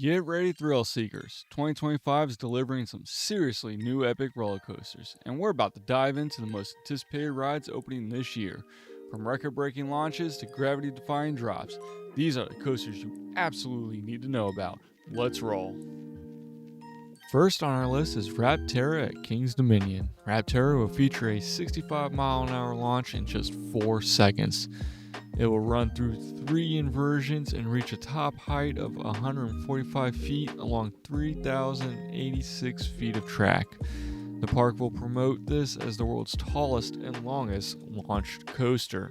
Get ready, thrill seekers. 2025 is delivering some seriously new epic roller coasters, and we're about to dive into the most anticipated rides opening this year. From record breaking launches to gravity defying drops, these are the coasters you absolutely need to know about. Let's roll. First on our list is Rapterra at King's Dominion. Rapterra will feature a 65-mile-an-hour launch in just 4 seconds. It will run through 3 inversions and reach a top height of 145 feet along 3,086 feet of track. The park will promote this as the world's tallest and longest launched coaster.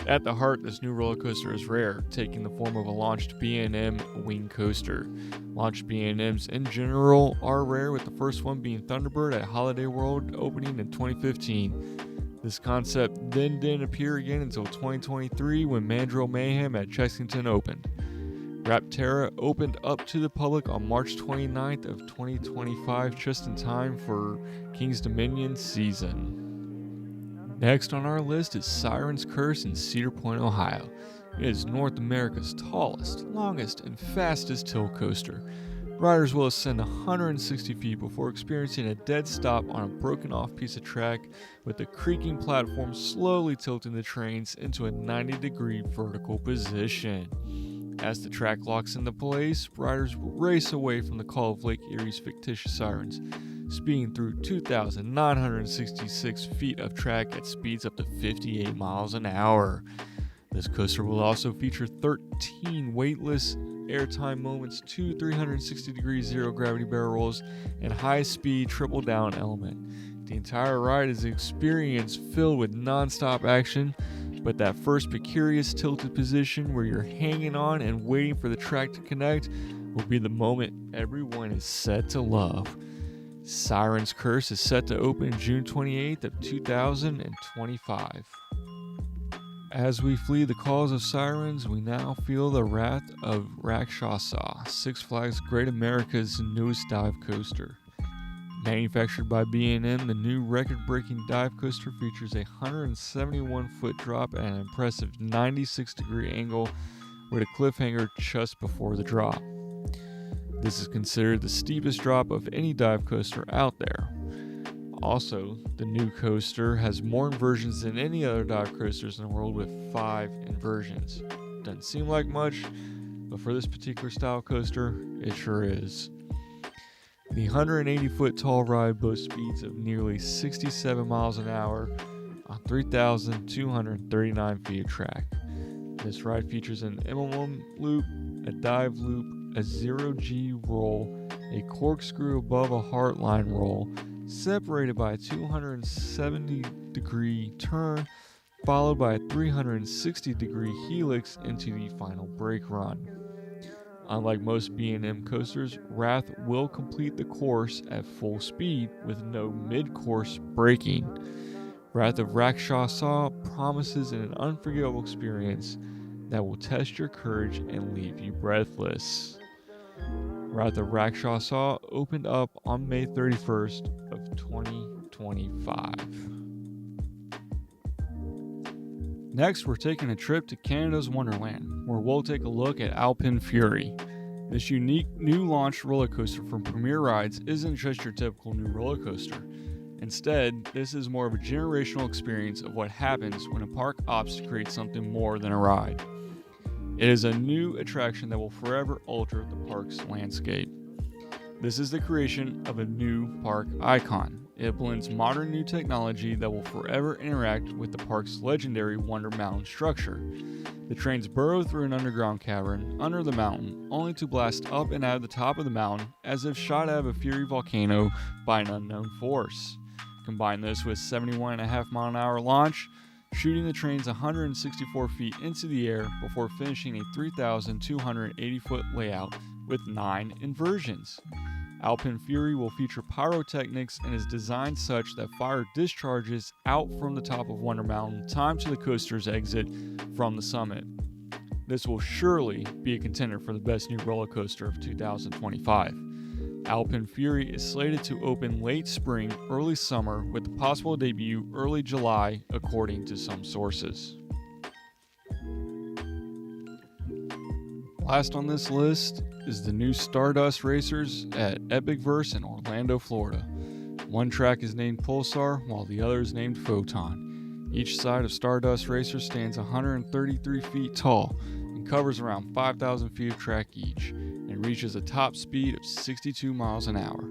At the heart, this new roller coaster is rare, taking the form of a launched B&M wing coaster. Launched B&Ms in general are rare, with the first one being Thunderbird at Holiday World opening in 2015. This concept then didn't appear again until 2023 when Mandrill Mayhem at Chessington opened. Rapterra opened up to the public on March 29th of 2025, just in time for King's Dominion season. Next on our list is Sirens sCurse in Cedar Point, Ohio. It is North America's tallest, longest, and fastest tilt coaster. Riders will ascend 160 feet before experiencing a dead stop on a broken off piece of track, with the creaking platform slowly tilting the trains into a 90-degree vertical position. As the track locks into place, riders will race away from the call of Lake Erie's fictitious sirens, speeding through 2,966 feet of track at speeds up to 58 miles an hour. This coaster will also feature 13 weightless airtime moments, 2 360-degree zero-gravity barrel rolls, and high-speed triple-down element. The entire ride is an experience filled with non-stop action, but that first precarious tilted position where you're hanging on and waiting for the track to connect will be the moment everyone is set to love. Sirens sCurse is set to open June 28th of 2025. As we flee the calls of sirens, we now feel the wrath of Rakshasa, Six Flags Great America's newest dive coaster. Manufactured by B&M, the new record-breaking dive coaster features a 171-foot drop at an impressive 96-degree angle with a cliffhanger just before the drop. This is considered the steepest drop of any dive coaster out there. Also, the new coaster has more inversions than any other dive coasters in the world, with 5 inversions. Doesn't seem like much, but for this particular style coaster, it sure is. The 180-foot tall ride boasts speeds of nearly 67 miles an hour on 3,239 feet of track. This ride features an MMM loop, a dive loop, a zero-G roll, a corkscrew above a heartline roll, separated by a 270-degree turn, followed by a 360-degree helix into the final brake run. Unlike most B&M coasters, Wrath will complete the course at full speed with no mid-course braking. Wrath of Rakshasa promises an unforgettable experience that will test your courage and leave you breathless. Wrath of Rakshasa opened up on May 31st of 2025. Next, we're taking a trip to Canada's Wonderland, where we'll take a look at Alpen Fury. This unique new launched roller coaster from Premier Rides isn't just your typical new roller coaster. Instead, this is more of a generational experience of what happens when a park opts to create something more than a ride. It is a new attraction that will forever alter the park's landscape. This is the creation of a new park icon. It blends modern new technology that will forever interact with the park's legendary Wonder Mountain structure. The trains burrow through an underground cavern under the mountain, only to blast up and out of the top of the mountain as if shot out of a Fury volcano by an unknown force. Combine this with 71.5 mile an hour launch, shooting the trains 164 feet into the air before finishing a 3,280-foot layout with 9 inversions. Alpen Fury will feature pyrotechnics and is designed such that fire discharges out from the top of Wonder Mountain timed to the coaster's exit from the summit. This will surely be a contender for the best new roller coaster of 2025. Alpen Fury is slated to open late spring, early summer, with the possible debut early July, according to some sources. Last on this list is the new Stardust racers at Epicverse in Orlando, Florida. One track is named Pulsar, while the other is named Photon. Each side of Stardust Racer stands 133 feet tall and covers around 5,000 feet of track each, and reaches a top speed of 62 miles an hour.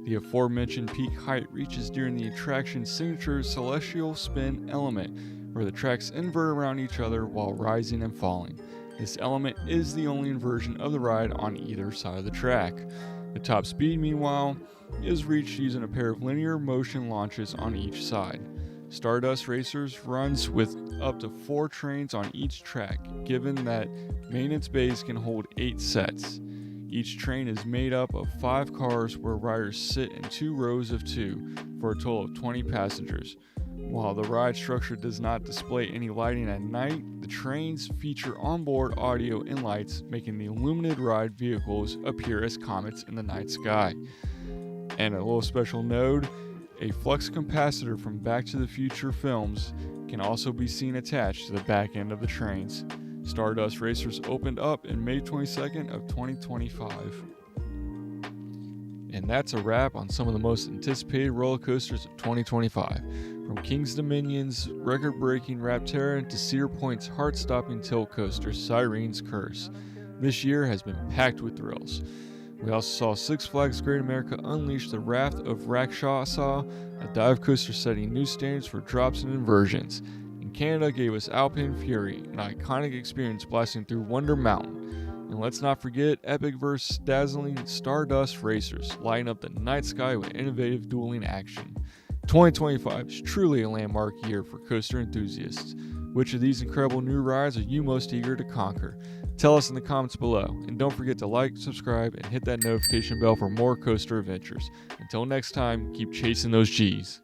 The aforementioned peak height reaches during the attraction's signature celestial spin element, where the tracks invert around each other while rising and falling. This element is the only inversion of the ride on either side of the track. The top speed, meanwhile, is reached using a pair of linear motion launches on each side. Stardust Racers runs with up to 4 trains on each track, given that maintenance bays can hold 8 sets. Each train is made up of 5 cars where riders sit in 2 rows of 2 for a total of 20 passengers. While the ride structure does not display any lighting at night, the trains feature onboard audio and lights, making the illuminated ride vehicles appear as comets in the night sky. And a little special note, a flux capacitor from Back to the Future films can also be seen attached to the back end of the trains. Stardust Racers opened up in May 22nd of 2025. And that's a wrap on some of the most anticipated roller coasters of 2025. From King's Dominion's record-breaking Rapterra to Cedar Point's heart-stopping tilt coaster Sirens sCurse, this year has been packed with thrills. We also saw Six Flags Great America unleash the wrath of Rakshasa, a dive coaster setting new standards for drops and inversions. Canada gave us Alpen Fury, an iconic experience blasting through Wonder Mountain. And let's not forget Epicverse's dazzling Stardust Racers, lighting up the night sky with innovative dueling action. 2025 is truly a landmark year for coaster enthusiasts. Which of these incredible new rides are you most eager to conquer? Tell us in the comments below, and don't forget to like, subscribe, and hit that notification bell for more coaster adventures. Until next time, keep chasing those G's.